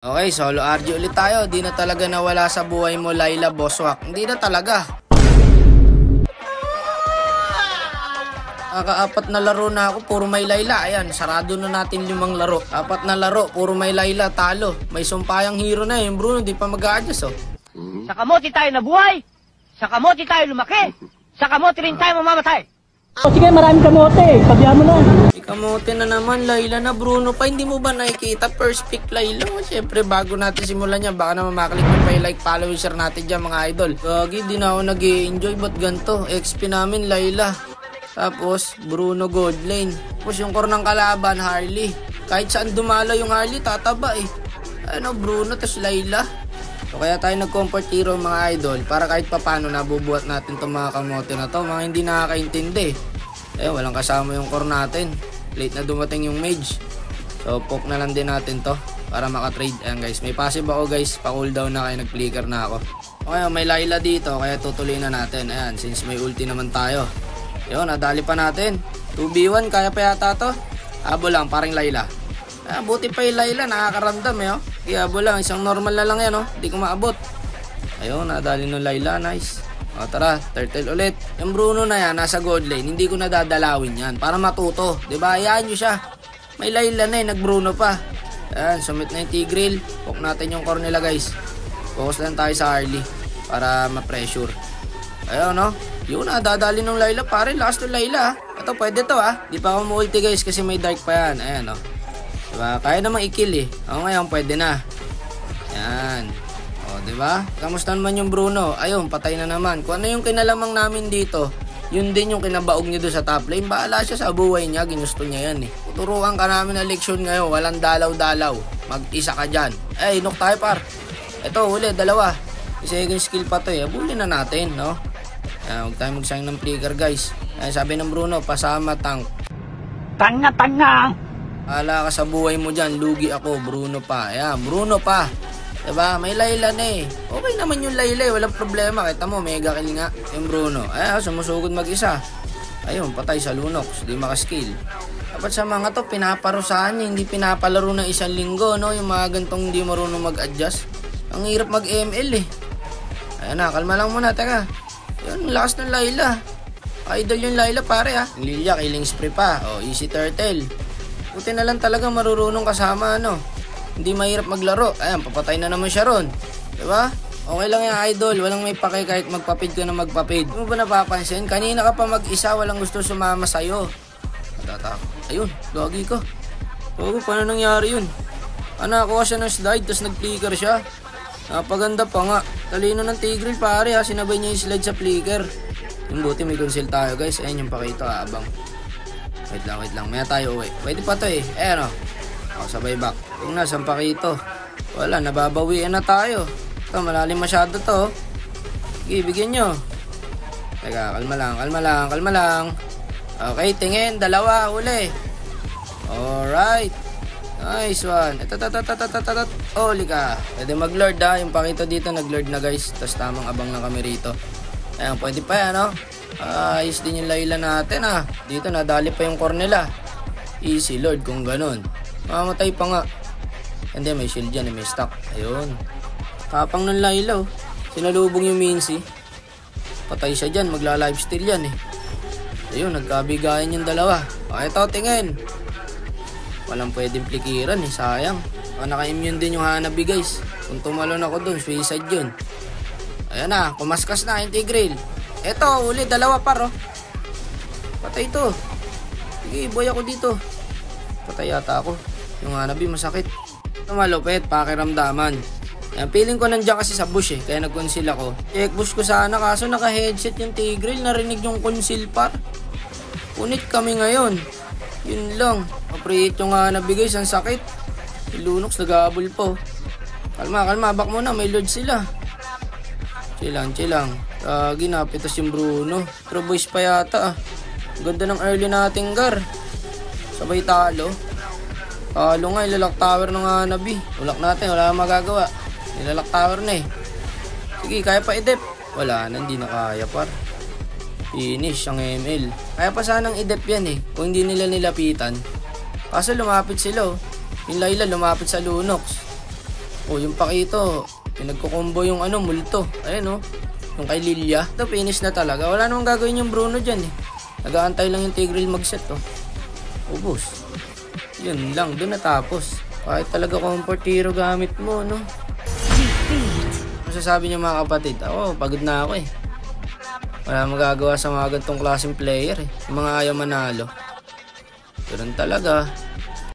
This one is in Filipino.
Okay, solo RG ulit tayo. Di na talaga nawala sa buhay mo, Layla Boswak. Hindi na talaga. Nakaapat na laro na ako, puro may Layla. Ayan, sarado na natin 5 laro. 4 na laro, puro may Layla, talo. May sumpayang hero na yung Bruno, di pa mag-a-adjust oh. Sa kamote tayo nabuhay. Sa kamote tayo lumaki. Sa kamote rin tayo mamamatay. Sige, maraming kamote. Sabihan mo na. May kamote na naman, Layla na Bruno pa. Hindi mo ba nakikita? First pick Layla. Siyempre, bago natin simulan niya, baka naman maklik mo pa like, follow, share natin dyan mga idol. Gagi, di na ako nag-i-enjoy. Ba't ganito? XP namin, Layla. Tapos, Bruno gold lane. Tapos yung core ng kalaban, Harley. Kahit saan dumalo yung Harley, tataba eh. Ano, Bruno, tapos Layla. So, kaya tayo nag-comfort hero mga idol para kahit papano nabubuhat natin itong mga kamote na to. Mga hindi nakakaintindi. Walang kasama yung core natin. Late na dumating yung mage. So, poke na lang din natin to para makatrade. Ayan guys, may passive ako guys. Pa-cooldown na kayo, nag-flicker na ako. Okay, may Layla dito, kaya tutuloy na natin. Ayan, since may ulti naman tayo. Yun, nadali pa natin. 2v1, kaya pa yata to. Abo lang, parang Layla. Buti pa yung Layla, nakakaramdam eh oh. Abo lang, isang normal na lang yan oh. Hindi ko maabot. Ayun, nadali ng Layla, nice. O tara, turtle ulit. Yung Bruno na yan, nasa gold lane. Hindi ko nadadalawin yan para matuto. Diba, hayaan nyo siya. May Layla na eh, nag-Bruno pa. Ayan, sumit na yung Tigreal. Poke natin yung core nila guys. Focus lang tayo sa Harley para ma-pressure. Ayun no. Yun na, dadali ng Layla pare. Last ng Layla. Ito, pwede to ah. Di pa ako multi guys kasi may dark pa yan. Ayan no. Diba? Kaya namang i-kill eh. O ngayon, pwede na. Yan. O, diba? Kamusta naman yung Bruno? Ayun, patay na naman. Kung ano yung kinalamang namin dito, yun din yung kinabaog niya doon sa top lane. Bahala siya sa buhay niya. Ginusto niya yan eh. Tuturuan ka namin na leksyon ngayon. Walang dalaw-dalaw. Mag-isa ka dyan. Inok tayo par. Ito, huli, dalawa. Second skill pa to eh. Abulin na natin, no? Huwag tayo magsayang ng flicker guys. Sabi ng Bruno, pasama tank. Tanga. Ala ka sa buhay mo dyan, lugi ako, Bruno pa. Ayan, Bruno pa. Diba? May Layla na eh. Okay naman yung Layla eh, walang problema. Kita mo, mega kill nga yung Bruno. Ayan, sumusugod mag-isa. Ayun, patay sa Lunox, di makaskill. Dapat sa mga to, pinaparusahan niya, hindi pinapalaro ng 1 linggo, no? Yung mga gantong hindi marunong mag-adjust. Ang hirap mag-ML eh. Ayan na, kalma lang muna, teka. Yun, lakas ng Layla. Idol yung Layla pare ha. Lilia, killing spree pa. Easy turtle. Buti na lang talaga marurunong kasama ano. Hindi mahirap maglaro. Ayan, papatay na naman siya ron. Diba? Okay lang yung idol. Walang may pake kahit magpapid ka na magpapid. Hindi mo ba napapansin? Kanina ka pa mag-isa, walang gusto sumama sa'yo. Ayun, gagi ko. Paano nangyari yun? Nakuha siya ng slide, tapos nag-flicker siya. Napaganda pa nga. Talino ng Tigreal pare ha. Sinabay niya yung slide sa flicker. Yung buti may conceal tayo guys. Ayan yung pakito abang. Wait lang. Maya tayo uwi. Pwede pa to eh. Ayan o. Sabay back. Kung nasan pakito. Wala, nababawian na tayo. Ito, malalim masyado to. Sige, bigyan nyo. Teka, kalma lang. Okay, tingin. Dalawa, uli. Alright. Nice one. Holy ka. Pwede mag-lord ha. Yung pakito dito nag-lord na guys. Tapos tamang abang na kami rito. Ayan, pwede pa yan no. Ayos din yung Layla natin ha. Dito nadali pa yung core nila. Easy lord kung ganun. Mamatay pa nga. Hindi, may shield dyan, may stock. Ayun. Kapang ng Layla oh. Sinalubong yung Mincy. Patay siya dyan, magla-lifesteal yan eh. Ayun, nagkabigayan yung dalawa. Ito, tingin. Walang pwedeng plikiran eh, sayang. Naka-immune din yung Hanabi guys. Kung tumalon ako dun, suicide yun. Ayan na, kumaskas na yung Tigreal. Eto, uli, dalawa par oh. Patay to. Sige, boy ako dito. Patay yata ako. Yung Hanabi masakit. Ito malupit, pakiramdaman. Ayan, feeling ko nandiyan kasi sa bush eh. Kaya nag-conceal ako. Check bush ko sana kaso naka-headset yung Tigreal. Narinig yung conceal par. Punit kami ngayon. Yun lang. Appreciate yung Hanabi guys, ang sakit. Lunox, nag-aabol po. Kalma, back muna. May load sila. Chill lang. Ginapitas yung Bruno. True boys pa yata ah. Ganda ng early nating gar. Sabay talo. Talo nga, ilalak tower ng Hanabi. Ulak natin, wala magagawa. Ilalak tower na eh. Sige, kaya pa i-dep. Wala na, hindi na kaya par. Finish ang ML. Kaya pa sanang i-dep yan eh. Kung hindi nila nilapitan. Kaso lumapit sila oh. Yung Layla lumapit sa Lunox. O yung Pakito, pinagkukombo yung multo. Ayan yung kay Lilia. Ito, finish na talaga. Wala namang gagawin yung Bruno dyan eh. Nag-aantay lang yung Tigreal mag-set Ubus. Yun lang, doon natapos. Kahit talaga comfort hero gamit mo, no? Masasabi niyo mga kapatid, ako, pagod na ako eh. Wala magagawa sa mga gantong klaseng player eh. Yung mga ayaw manalo. Ganun talaga.